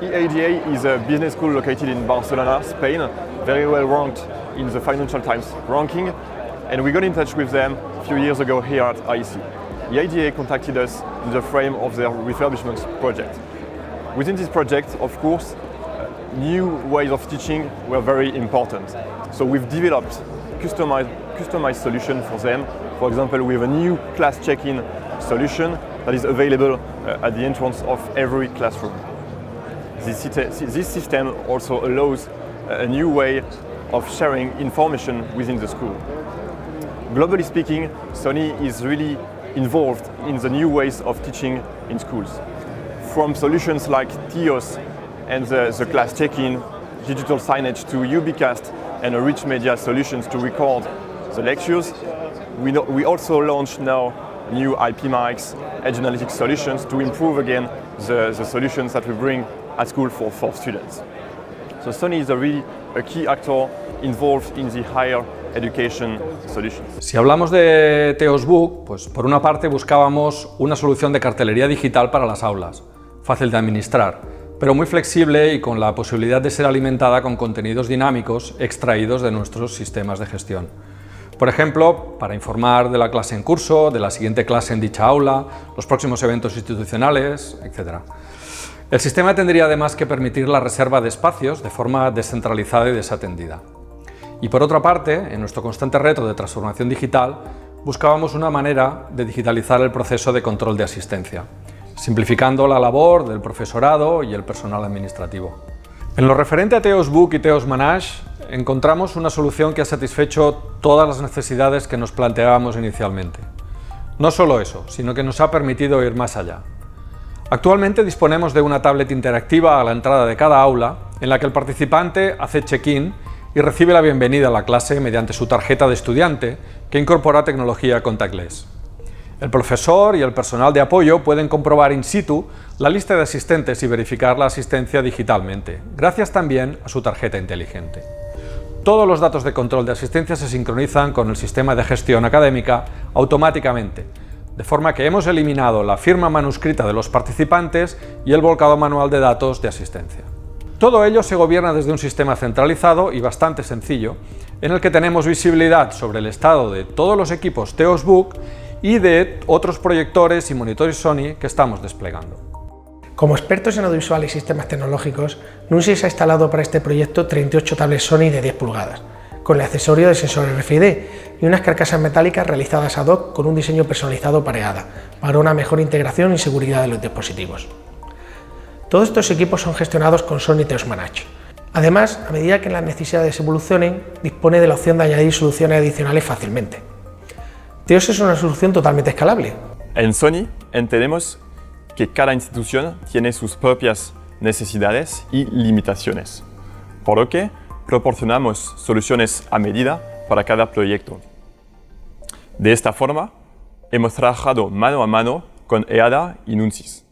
EADA is a business school located in Barcelona, Spain, very well ranked in the Financial Times ranking, and we got in touch with them a few years ago here at IEC. EADA contacted us in the frame of their refurbishment project. Within this project, of course, new ways of teaching were very important. So we've developed customized solution for them. For example, we have a new class check-in solution that is available at the entrance of every classroom. This system also allows a new way of sharing information within the school. Globally speaking, Sony is really involved in the new ways of teaching in schools. From solutions like TEOS and the class check-in, digital signage to Ubicast and rich media solutions to record the lectures, we also launch now new IP mics, edge analytics solutions to improve again the solutions that we bring at school for students. So Sony is really a key actor involved in the higher education solutions. Si hablamos de TEOS Book, pues por una parte buscábamos una solución de cartelería digital para las aulas, fácil de administrar, pero muy flexible y con la posibilidad de ser alimentada con contenidos dinámicos extraídos de nuestros sistemas de gestión. Por ejemplo, para informar de la clase en curso, de la siguiente clase en dicha aula, los próximos eventos institucionales, etc. El sistema tendría además que permitir la reserva de espacios de forma descentralizada y desatendida. Y por otra parte, en nuestro constante reto de transformación digital, buscábamos una manera de digitalizar el proceso de control de asistencia, simplificando la labor del profesorado y el personal administrativo. En lo referente a TEOS Book y TEOS Manage, encontramos una solución que ha satisfecho todas las necesidades que nos planteábamos inicialmente. No solo eso, sino que nos ha permitido ir más allá. Actualmente disponemos de una tablet interactiva a la entrada de cada aula, en la que el participante hace check-in y recibe la bienvenida a la clase mediante su tarjeta de estudiante, que incorpora tecnología contactless. El profesor y el personal de apoyo pueden comprobar in situ la lista de asistentes y verificar la asistencia digitalmente, gracias también a su tarjeta inteligente. Todos los datos de control de asistencia se sincronizan con el sistema de gestión académica automáticamente, de forma que hemos eliminado la firma manuscrita de los participantes y el volcado manual de datos de asistencia. Todo ello se gobierna desde un sistema centralizado y bastante sencillo, en el que tenemos visibilidad sobre el estado de todos los equipos TEOS Book y de otros proyectores y monitores Sony que estamos desplegando. Como expertos en audiovisual y sistemas tecnológicos, Nunsis ha instalado para este proyecto 38 tablets Sony de 10 pulgadas, con el accesorio de sensor RFID y unas carcasas metálicas realizadas ad hoc con un diseño personalizado para EADA, para una mejor integración y seguridad de los dispositivos. Todos estos equipos son gestionados con Sony TEOS Manage. Además, a medida que las necesidades evolucionen, dispone de la opción de añadir soluciones adicionales fácilmente. TEOS es una solución totalmente escalable. En Sony entendemos que cada institución tiene sus propias necesidades y limitaciones, por lo que proporcionamos soluciones a medida para cada proyecto. De esta forma, hemos trabajado mano a mano con EADA y Nunsis.